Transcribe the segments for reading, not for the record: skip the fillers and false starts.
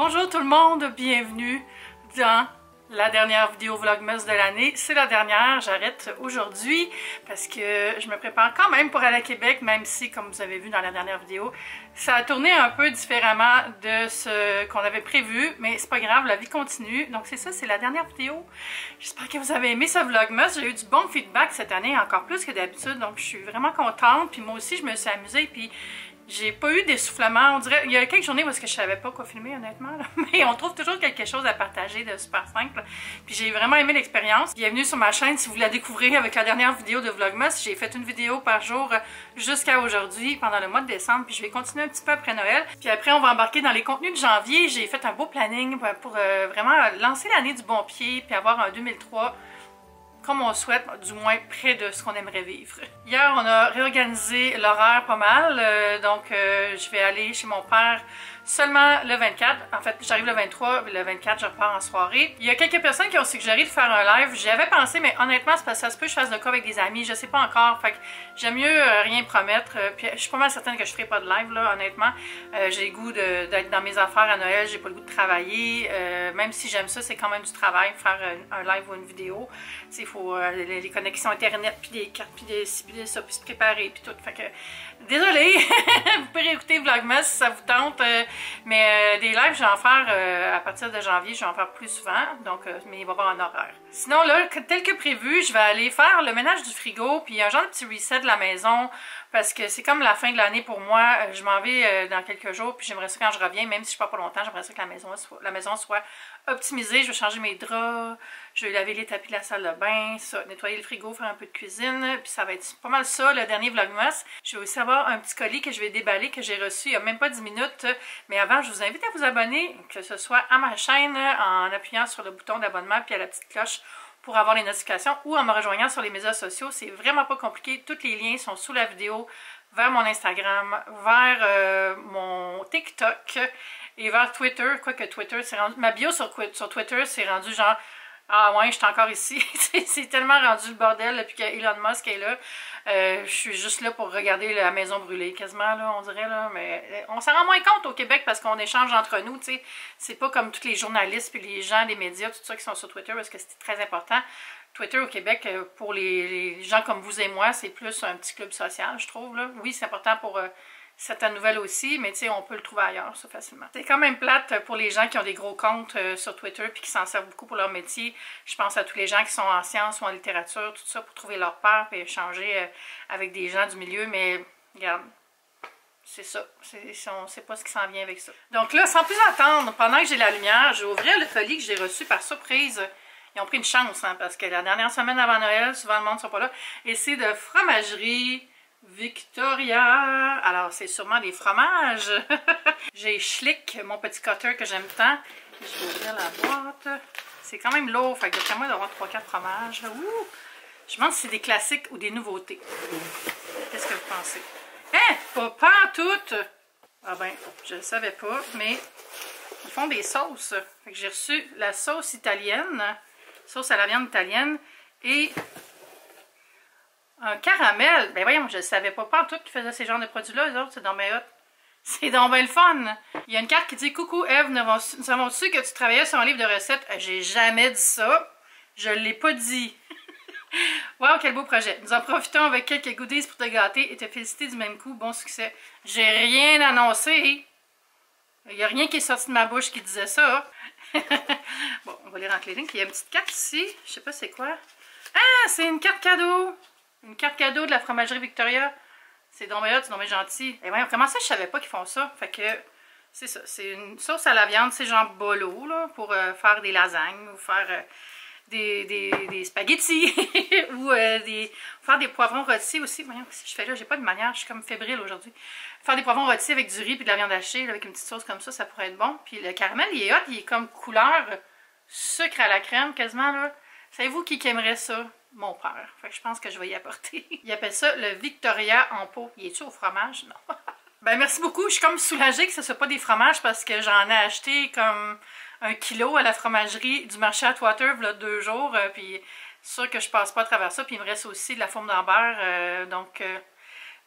Bonjour tout le monde, bienvenue dans la dernière vidéo Vlogmas de l'année. C'est la dernière, j'arrête aujourd'hui parce que je me prépare quand même pour aller à Québec, même si, comme vous avez vu dans la dernière vidéo, ça a tourné un peu différemment de ce qu'on avait prévu, mais c'est pas grave, la vie continue. Donc c'est ça, c'est la dernière vidéo. J'espère que vous avez aimé ce Vlogmas. J'ai eu du bon feedback cette année, encore plus que d'habitude, donc je suis vraiment contente. Puis moi aussi, je me suis amusée, puis j'ai pas eu d'essoufflement, on dirait. Il y a quelques journées où je savais pas quoi filmer, honnêtement, là. Mais on trouve toujours quelque chose à partager de super simple. Puis j'ai vraiment aimé l'expérience. Bienvenue sur ma chaîne si vous la découvrez avec la dernière vidéo de Vlogmas. J'ai fait une vidéo par jour jusqu'à aujourd'hui, pendant le mois de décembre. Puis je vais continuer un petit peu après Noël. Puis après, on va embarquer dans les contenus de janvier. J'ai fait un beau planning pour vraiment lancer l'année du bon pied, puis avoir un 2003 comme on souhaite, du moins près de ce qu'on aimerait vivre. Hier, on a réorganisé l'horaire pas mal, donc je vais aller chez mon père seulement le 24. En fait, j'arrive le 23, mais le 24, je repars en soirée. Il y a quelques personnes qui ont suggéré de faire un live. J'y avais pensé, mais honnêtement, c'est parce que ça se peut que je fasse de quoi avec des amis. Je sais pas encore. Fait que j'aime mieux rien promettre. Puis je suis pas mal certaine que je ferai pas de live, là, honnêtement. J'ai le goût d'être dans mes affaires à Noël. J'ai pas le goût de travailler. Même si j'aime ça, c'est quand même du travail, faire un live ou une vidéo. Il faut les connexions internet, puis des cartes, puis des ci, puis ça, puis se préparer, puis tout. Fait que, désolée, vous pouvez écouter Vlogmas si ça vous tente, mais des lives, je vais en faire à partir de janvier, je vais en faire plus souvent, donc, mais il va y avoir un horaire. Sinon, là, tel que prévu, je vais aller faire le ménage du frigo, puis un genre de petit reset de la maison, parce que c'est comme la fin de l'année pour moi. Je m'en vais dans quelques jours, puis j'aimerais ça quand je reviens, même si je pars pas longtemps, j'aimerais ça que la maison soit optimisée. Je vais changer mes draps, je vais laver les tapis de la salle de bain, ça, nettoyer le frigo, faire un peu de cuisine, puis ça va être pas mal ça, le dernier Vlogmas. Je vais aussi avoir un petit colis que je vais déballer, que j'ai reçu il n'y a même pas 10 minutes, mais avant, je vous invite à vous abonner, que ce soit à ma chaîne, en appuyant sur le bouton d'abonnement, puis à la petite cloche, pour avoir les notifications, ou en me rejoignant sur les médias sociaux. C'est vraiment pas compliqué. Tous les liens sont sous la vidéo, vers mon Instagram, vers mon TikTok et vers Twitter. Quoique Twitter, c'est rendu... Ma bio sur Twitter, c'est rendu genre... Ah ouais, je suis encore ici. C'est tellement rendu le bordel depuis que Elon Musk est là. Je suis juste là pour regarder la maison brûler, quasiment, là, on dirait, là. Mais on s'en rend moins compte au Québec parce qu'on échange entre nous, tu sais. C'est pas comme tous les journalistes puis les gens des médias, tout ça qui sont sur Twitter, parce que c'est très important. Twitter au Québec, pour les gens comme vous et moi, c'est plus un petit club social, je trouve, là. Oui, c'est important pour... certaines nouvelles aussi, mais tu sais, on peut le trouver ailleurs, ça, facilement. C'est quand même plate pour les gens qui ont des gros comptes sur Twitter puis qui s'en servent beaucoup pour leur métier. Je pense à tous les gens qui sont en sciences ou en littérature, tout ça, pour trouver leur père et échanger avec des gens du milieu, mais regarde, c'est ça. On ne sait pas ce qui s'en vient avec ça. Donc là, sans plus attendre, pendant que j'ai la lumière, je vais ouvrir le colis que j'ai reçu par surprise. Ils ont pris une chance, hein, parce que la dernière semaine avant Noël, souvent le monde ne sont pas là, et c'est de fromagerie Victoria. Alors, c'est sûrement des fromages. J'ai Schlick, mon petit cutter que j'aime tant. Je vais ouvrir la boîte. C'est quand même lourd, fait que d'après moi, d'avoir 3-4 fromages. Ouh! Je me demande si c'est des classiques ou des nouveautés. Qu'est-ce que vous pensez? Hein? Pas en toutes! Ah ben, je ne savais pas, mais ils font des sauces. Fait que j'ai reçu la sauce italienne, sauce à la viande italienne, et un caramel. Ben voyons, je ne savais pas en tout qu'ils faisaient ces genres de produits-là, les autres, c'est dans mes hot. C'est donc bien le fun! Il y a une carte qui dit « Coucou Eve, nous avons su que tu travaillais sur un livre de recettes. » J'ai jamais dit ça. Je ne l'ai pas dit. Wow, quel beau projet. Nous en profitons avec quelques goodies pour te gâter et te féliciter du même coup. Bon succès. J'ai rien annoncé. Il n'y a rien qui est sorti de ma bouche qui disait ça. Bon, on va lire en clé ligne. Il y a une petite carte ici. Je sais pas c'est quoi. Ah, c'est une carte cadeau. Une carte cadeau de la fromagerie Victoria. C'est donc bien gentil. Et voyons, comment ça, je savais pas qu'ils font ça? Fait que, c'est ça. C'est une sauce à la viande, c'est genre bolo, là, pour faire des lasagnes ou faire des spaghettis ou faire des poivrons rôtis aussi. Voyons, qu'est-ce que je fais là? J'ai pas de manière, je suis comme fébrile aujourd'hui. Faire des poivrons rôtis avec du riz et de la viande hachée, là, avec une petite sauce comme ça pourrait être bon. Puis le caramel, il est hot, il est comme couleur sucre à la crème, quasiment, là. Savez-vous qui aimerait ça? Mon père. Fait que je pense que je vais y apporter. Il appelle ça le Victoria en pot. Il est-tu au fromage? Non. Ben merci beaucoup. Je suis comme soulagée que ce ne soit pas des fromages parce que j'en ai acheté comme 1 kilo à la fromagerie du marché Atwater il y a 2 jours. Puis sûr que je passe pas à travers ça. Puis il me reste aussi de la fourme d'Ambert. Donc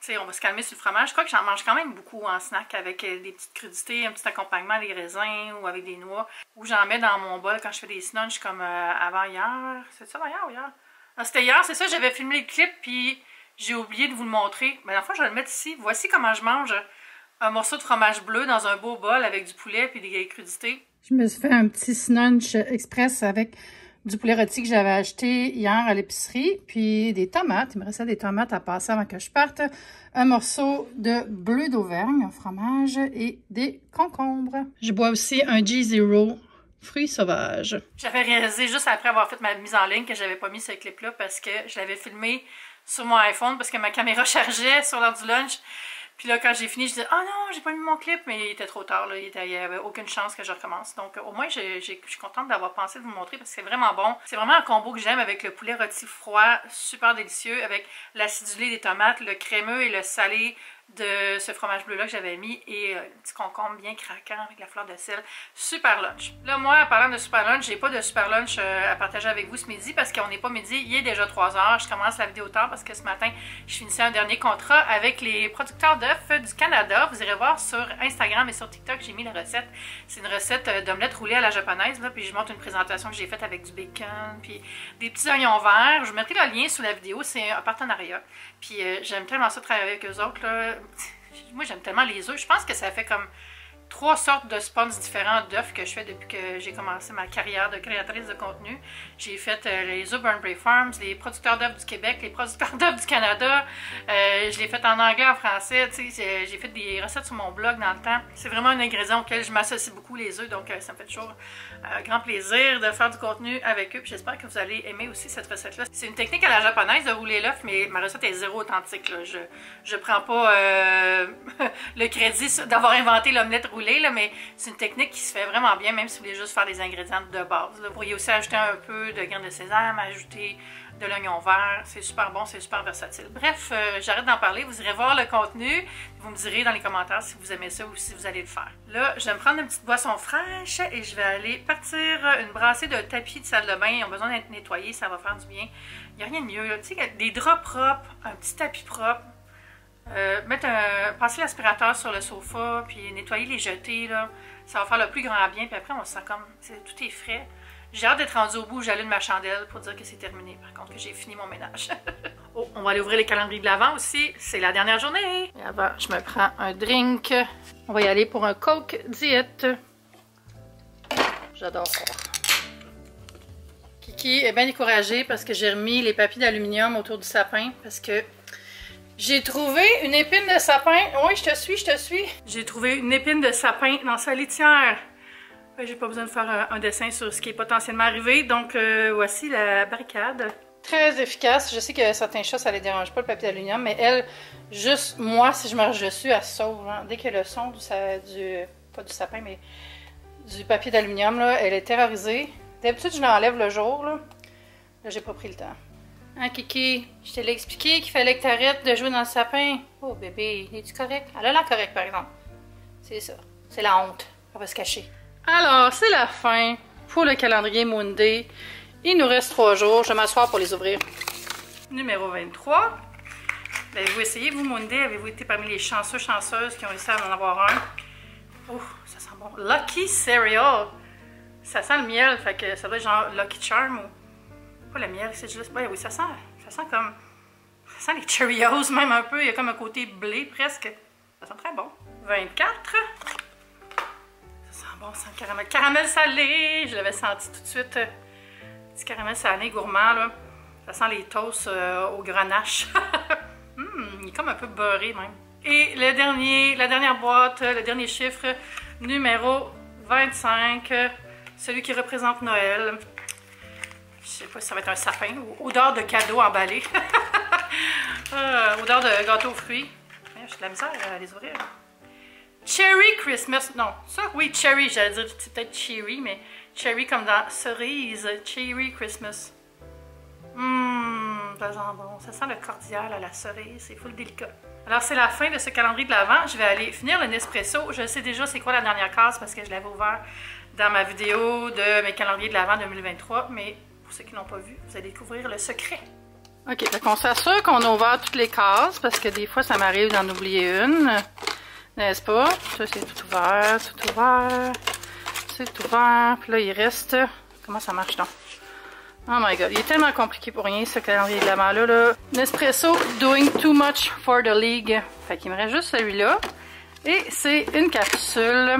sais, on va se calmer sur le fromage. Je crois que j'en mange quand même beaucoup en snack avec des petites crudités, un petit accompagnement, des raisins ou avec des noix. Ou j'en mets dans mon bol quand je fais des snunchs comme avant hier. C'est ça hier ou hier? Non, c'était hier, c'est ça, j'avais filmé le clip puis j'ai oublié de vous le montrer. Mais la fois, je vais le mettre ici. Voici comment je mange un morceau de fromage bleu dans un beau bol avec du poulet puis des crudités. Je me suis fait un petit snunch express avec du poulet rôti que j'avais acheté hier à l'épicerie, puis des tomates. Il me restait des tomates à passer avant que je parte. Un morceau de bleu d'Auvergne, un fromage et des concombres. Je bois aussi un G0 fruits sauvages. J'avais réalisé juste après avoir fait ma mise en ligne que j'avais pas mis ce clip-là parce que je l'avais filmé sur mon iPhone parce que ma caméra chargeait sur l'heure du lunch. Puis là, quand j'ai fini, je disais « Ah non, j'ai pas mis mon clip », mais il était trop tard, là. Il n'y avait aucune chance que je recommence. Donc, au moins, je suis contente d'avoir pensé de vous montrer parce que c'est vraiment bon. C'est vraiment un combo que j'aime avec le poulet rôti froid, super délicieux, avec l'acidulé des tomates, le crémeux et le salé de ce fromage bleu-là que j'avais mis et un petit concombre bien craquant avec la fleur de sel. Super lunch. Là, moi, en parlant de super lunch, j'ai pas de super lunch à partager avec vous ce midi parce qu'on n'est pas midi, il est déjà 3 heures. Je commence la vidéo tard parce que ce matin, je finissais un dernier contrat avec les producteurs d'œufs du Canada. Vous irez voir sur Instagram et sur TikTok, j'ai mis la recette. C'est une recette d'omelette roulée à la japonaise, là, puis je montre une présentation que j'ai faite avec du bacon, puis des petits oignons verts. Je vous mettrai le lien sous la vidéo, c'est un partenariat. Puis j'aime tellement ça travailler avec eux autres, là. Moi, j'aime tellement les œufs. Je pense que ça fait comme 3 sortes de spawns différents d'œufs que je fais depuis que j'ai commencé ma carrière de créatrice de contenu. J'ai fait les œufs Burn Bray Farms, les producteurs d'œufs du Québec, les producteurs d'œufs du Canada. Je l'ai fait en anglais, en français. J'ai fait des recettes sur mon blog dans le temps. C'est vraiment un ingrédient auquel je m'associe beaucoup, les œufs. Donc, ça me fait toujours grand plaisir de faire du contenu avec eux. Puis j'espère que vous allez aimer aussi cette recette-là. C'est une technique à la japonaise de rouler l'œuf, mais ma recette est zéro authentique, là. Je prends pas le crédit d'avoir inventé l'omelette roulée, là, mais c'est une technique qui se fait vraiment bien, même si vous voulez juste faire des ingrédients de base. Là. Vous pourriez aussi ajouter un peu de graines de sésame, ajouter de l'oignon vert. C'est super bon, c'est super versatile. Bref, j'arrête d'en parler. Vous irez voir le contenu. Vous me direz dans les commentaires si vous aimez ça ou si vous allez le faire. Là, je vais me prendre une petite boisson fraîche et je vais aller partir une brassée de tapis de salle de bain. Ils ont besoin d'être nettoyés, ça va faire du bien. Il n'y a rien de mieux. Tu sais, des draps propres, un petit tapis propre. Passer l'aspirateur sur le sofa, puis nettoyer les jetés, là, ça va faire le plus grand bien, puis après on se sent comme, tout est frais. J'ai hâte d'être rendue au bout, j'allume ma chandelle pour dire que c'est terminé, par contre que j'ai fini mon ménage. Oh, on va aller ouvrir les calendriers de l'Avent aussi, c'est la dernière journée. Et avant, je me prends un drink, on va y aller pour un Coke Diète. J'adore. Kiki est bien découragée parce que j'ai remis les papiers d'aluminium autour du sapin, parce que j'ai trouvé une épine de sapin. Oui, je te suis, je te suis. J'ai trouvé une épine de sapin dans sa litière. J'ai pas besoin de faire un dessin sur ce qui est potentiellement arrivé. Donc, voici la barricade. Très efficace. Je sais que certains chats, ça les dérange pas, le papier d'aluminium. Mais elle, juste moi, si je marche dessus, elle sauve. Hein. Dès qu'il y a le son pas du sapin, mais du papier d'aluminium, là, elle est terrorisée. D'habitude, je l'enlève le jour. Là, j'ai pas pris le temps. Hein, Kiki, je te l'ai expliqué qu'il fallait que tu arrêtes de jouer dans le sapin. Oh, bébé, es-tu correct? Elle a l'air correcte, par exemple. C'est ça. C'est la honte. Elle va se cacher. Alors, c'est la fin pour le calendrier Moonday. Il nous reste 3 jours. Je vais m'asseoir pour les ouvrir. Numéro 23. Avez-vous essayé, vous, Moonday? Avez-vous été parmi les chanceuses qui ont réussi à en avoir un? Oh, ça sent bon. Lucky Cereal. Ça sent le miel, fait que ça doit être genre Lucky Charm ou... Pas le miel, c'est juste... Ben oui, ça sent comme... Ça sent les Cheerios, même un peu. Il y a comme un côté blé, presque. Ça sent très bon. 24. Ça sent bon, ça sent le caramel. Caramel salé! Je l'avais senti tout de suite. Petit caramel salé gourmand, là. Ça sent les toasts au grenache. Il est comme un peu beurré, même. Et la dernière boîte, le dernier chiffre, numéro 25. Celui qui représente Noël. Je sais pas si ça va être un sapin ou odeur de cadeau emballé. Odeur de gâteau aux fruits. J'ai de la misère à les ouvrir. Cherry Christmas. Non, ça, oui, cherry. J'allais dire c'est peut-être cherry, mais cherry comme dans cerise. Cherry Christmas. Ça sent bon. Ça sent le cordial à la cerise. C'est full délicat. Alors, c'est la fin de ce calendrier de l'Avent. Je vais aller finir le Nespresso. Je sais déjà c'est quoi la dernière case parce que je l'avais ouvert dans ma vidéo de mes calendriers de l'Avent 2023, mais pour ceux qui n'ont pas vu, vous allez découvrir le secret. OK, donc on s'assure qu'on a ouvert toutes les cases parce que des fois, ça m'arrive d'en oublier une. N'est-ce pas? Ça, c'est tout ouvert, tout ouvert. C'est tout ouvert. Puis là, il reste... Comment ça marche donc? Oh my god, il est tellement compliqué pour rien, ce calendrier de l'Avent-là. Là. Nespresso doing too much for the league. Fait qu'il me reste juste celui-là. Et c'est une capsule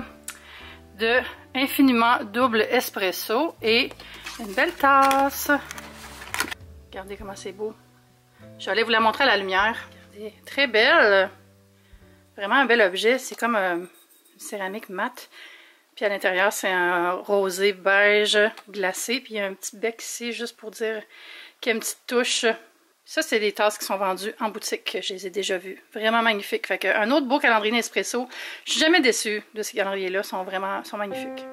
de infiniment double espresso et une belle tasse. Regardez comment c'est beau. Je vais aller vous la montrer à la lumière. Regardez, très belle. Vraiment un bel objet. C'est comme une céramique mate. Puis à l'intérieur, c'est un rosé beige glacé. Puis il y a un petit bec ici, juste pour dire qu'il y a une petite touche. Ça, c'est des tasses qui sont vendues en boutique. Je les ai déjà vues. Vraiment magnifiques. Fait qu'un autre beau calendrier Nespresso. Je suis jamais déçue de ces calendriers-là. Ils sont magnifiques.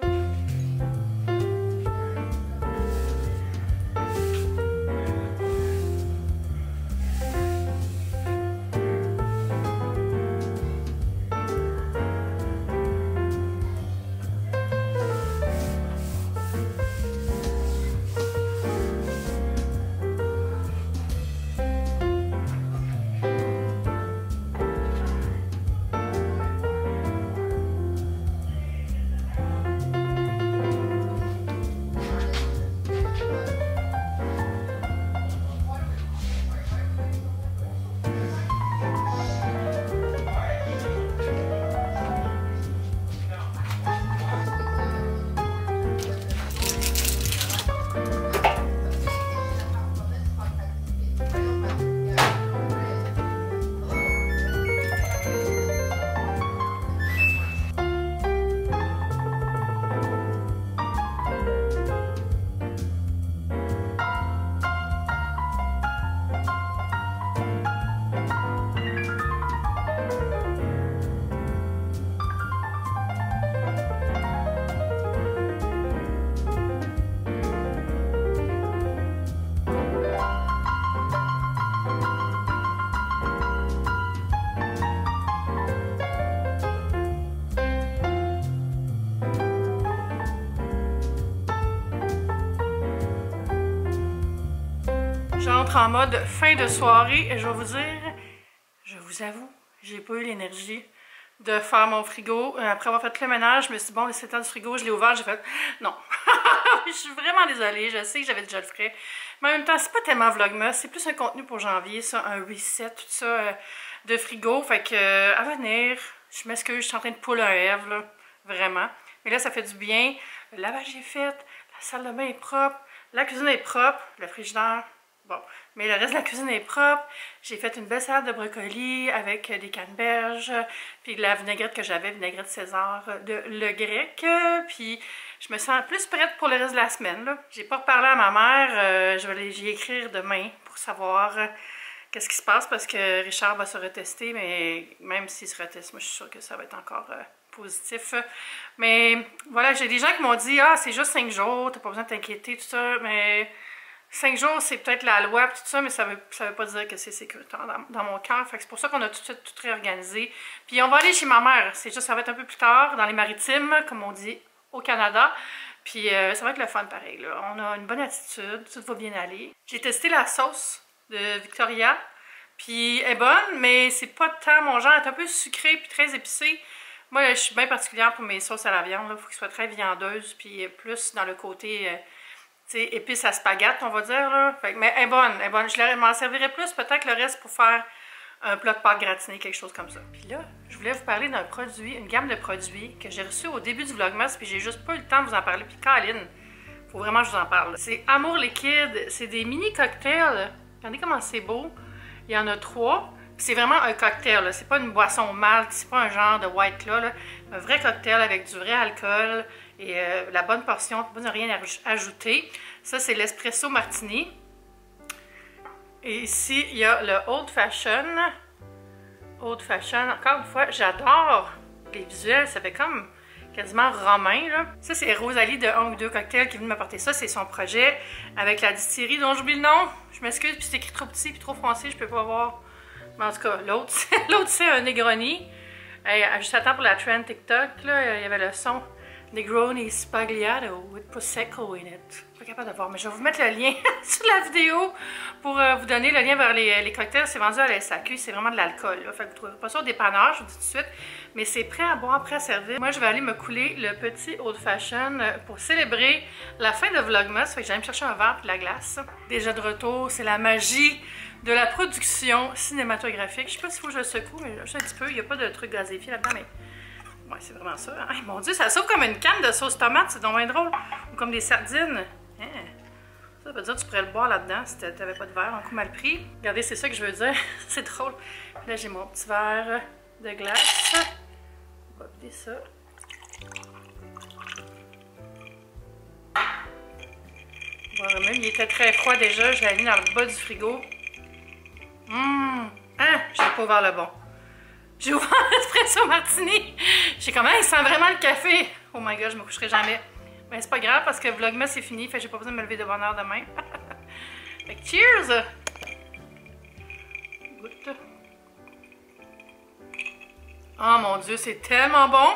J'entre en mode fin de soirée et je vais vous dire, je vous avoue, j'ai pas eu l'énergie de faire mon frigo. Après avoir fait le ménage, je me suis dit, bon, c'est le temps du frigo, je l'ai ouvert, j'ai fait, non. Je suis vraiment désolée, je sais que j'avais déjà le frais. Mais en même temps, c'est pas tellement vlogmas, c'est plus un contenu pour janvier, ça, un reset, tout ça, de frigo. Fait que, à venir, je m'excuse, je suis en train de pull un Eve, là, vraiment. Mais là, ça fait du bien. Le lavage est fait, la salle de bain est propre, la cuisine est propre, le frigidaire. Bon, mais le reste de la cuisine est propre. J'ai fait une belle salade de brocoli avec des canneberges, puis de la vinaigrette que j'avais, vinaigrette César de Le Grec. Puis je me sens plus prête pour le reste de la semaine. J'ai pas reparlé à ma mère, je vais y écrire demain pour savoir qu'est-ce qui se passe parce que Richard va se retester, mais même s'il se reteste, moi je suis sûre que ça va être encore positif. Mais voilà, j'ai des gens qui m'ont dit « Ah, c'est juste 5 jours, t'as pas besoin de t'inquiéter, tout ça. » Mais 5 jours, c'est peut-être la loi, tout ça, mais ça veut pas dire que c'est sécuritaire dans mon cœur. Fait que c'est pour ça qu'on a tout de suite tout réorganisé. Puis on va aller chez ma mère. C'est juste, ça va être un peu plus tard, dans les maritimes, comme on dit, au Canada. Puis ça va être le fun pareil, là. On a une bonne attitude, tout va bien aller. J'ai testé la sauce de Victoria. Puis elle est bonne, mais c'est pas tant mon genre. Elle est un peu sucrée puis très épicée. Moi, je suis bien particulière pour mes sauces à la viande. Il faut qu'elles soient très viandeuses, puis plus dans le côté... tu sais, épices à spaghette, on va dire, là. Fait que, mais elle est bonne, elle est bonne. Je m'en servirais plus, peut-être le reste pour faire un plat de pâtes gratinées, quelque chose comme ça. Puis là, je voulais vous parler d'un produit, une gamme de produits que j'ai reçu au début du Vlogmas, puis j'ai juste pas eu le temps de vous en parler. Puis Caroline, faut vraiment que je vous en parle. C'est Amour liquide, c'est des mini cocktails. Regardez comment c'est beau. Il y en a 3. C'est vraiment un cocktail, c'est pas une boisson malt, c'est pas un genre de white claw, là. Un vrai cocktail avec du vrai alcool et la bonne portion, pas de rien à ajouter. Ça, c'est l'espresso martini. Et ici, il y a le Old Fashion. Old Fashion, encore une fois, j'adore les visuels, ça fait comme quasiment romain, là. Ça, c'est Rosalie de 1 ou 2 cocktails qui vient de m'apporter ça. C'est son projet avec la distillerie dont j'oublie le nom. Je m'excuse, puis c'est écrit trop petit puis trop foncé, je peux pas voir. Mais en tout cas, l'autre, c'est un Negroni. Juste à temps pour la trend TikTok, là, il y avait le son Negroni Spagliato with Prosecco in it. capable de voir, mais je vais vous mettre le lien sur la vidéo pour vous donner le lien vers les cocktails. C'est vendu à la SAQ, c'est vraiment de l'alcool. Fait que vous ne trouverez pas ça au dépanneur, je vous dis tout de suite. Mais c'est prêt à boire, prêt à servir. Moi, je vais aller me couler le petit Old Fashion pour célébrer la fin de Vlogmas. Fait que j'allais me chercher un verre et de la glace. Déjà de retour, c'est la magie de la production cinématographique. Je sais pas s'il faut que je le secoue, mais juste un petit peu. Il n'y a pas de truc gazéifié là-dedans, mais... ouais, c'est vraiment ça. Hein? Mon Dieu, ça s'ouvre comme une canne de sauce tomate, c'est donc bien drôle. Ou comme des sardines. Hein? Ça veut dire que tu pourrais le boire là-dedans si tu n'avais pas de verre, un coup mal pris. Regardez, c'est ça que je veux dire. C'est drôle. Là, j'ai mon petit verre de glace. On va vider ça. Voilà, même, il était très froid déjà. Je l'ai mis dans le bas du frigo. Hein? J'ai pas ouvert le bon. J'ai ouvert l'espresso martini. J'ai comme, il sent vraiment le café. Oh my god, je me coucherai jamais. Mais c'est pas grave parce que Vlogmas c'est fini. Fait que j'ai pas besoin de me lever de bonne heure demain. Fait que cheers! Goûte. Oh mon dieu, c'est tellement bon!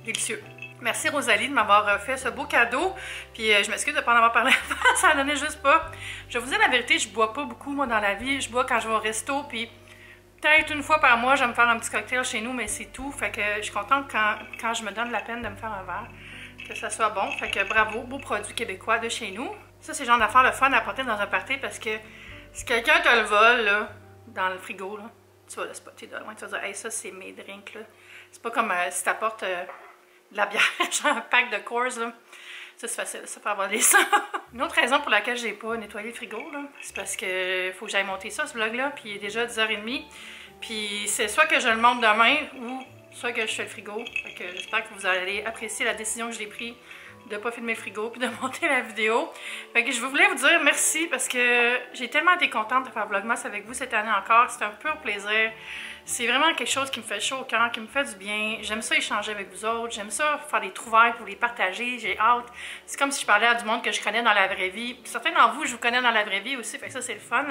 Délicieux. Merci Rosalie de m'avoir fait ce beau cadeau. Puis je m'excuse de ne pas en avoir parlé avant, ça donnait juste pas. Je vous dis la vérité, je bois pas beaucoup moi dans la vie. Je bois quand je vais au resto, puis peut-être une fois par mois, je vais me faire un petit cocktail chez nous, mais c'est tout. Fait que je suis contente quand je me donne la peine de me faire un verre, que ça soit bon. Fait que bravo, beau produit québécois de chez nous. Ça, c'est le genre d'affaire le fun à apporter dans un party parce que si quelqu'un te le vole là, dans le frigo, là, tu vas le spotter de loin, tu vas dire, hey, ça c'est mes drinks là. C'est pas comme si t'apportes de la bière, genre un pack de Coors, là. Ça, c'est facile, ça peut avoir des sangs. Une autre raison pour laquelle j'ai pas nettoyé le frigo, là, c'est parce que faut que j'aille monter ça, ce vlog-là, puis il est déjà 10h30. Puis c'est soit que je le monte demain, ou soit que je fais le frigo. Fait que j'espère que vous allez apprécier la décision que j'ai prise de pas filmer le frigo puis de monter la vidéo. Fait que je voulais vous dire merci parce que j'ai tellement été contente de faire Vlogmas avec vous cette année encore. C'est un pur plaisir. C'est vraiment quelque chose qui me fait chaud au cœur, qui me fait du bien. J'aime ça échanger avec vous autres. J'aime ça faire des trouvailles pour les partager. J'ai hâte. C'est comme si je parlais à du monde que je connais dans la vraie vie. Puis certains d'entre vous, je vous connais dans la vraie vie aussi. Fait que ça, c'est le fun.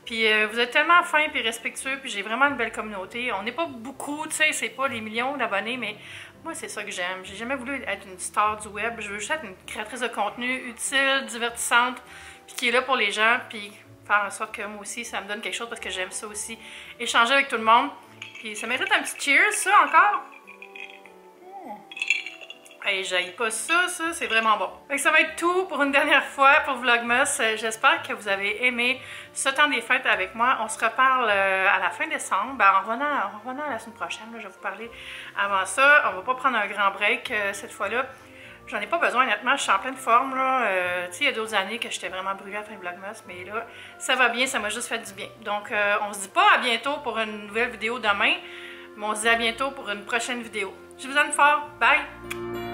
Puis vous êtes tellement fins et respectueux. Puis j'ai vraiment une belle communauté. On n'est pas beaucoup, tu sais, c'est pas les millions d'abonnés, mais moi, c'est ça que j'aime. J'ai jamais voulu être une star du web. Je veux juste être une créatrice de contenu utile, divertissante, puis qui est là pour les gens, puis faire en sorte que moi aussi, ça me donne quelque chose parce que j'aime ça aussi. Échanger avec tout le monde. Puis ça mérite un petit cheers, ça, encore. Hey, j'haïs pas ça, c'est vraiment bon. Fait que ça va être tout pour une dernière fois pour Vlogmas. J'espère que vous avez aimé ce temps des fêtes avec moi. On se reparle à la fin décembre. Ben, en revenant la semaine prochaine, là, je vais vous parler avant ça. On va pas prendre un grand break cette fois-là. J'en ai pas besoin, honnêtement, je suis en pleine forme. Tu sais, il y a d'autres années que j'étais vraiment brûlée à la fin de Vlogmas, mais là, ça va bien, ça m'a juste fait du bien. Donc, on se dit pas à bientôt pour une nouvelle vidéo demain, mais on se dit à bientôt pour une prochaine vidéo. Je vous aime fort, bye!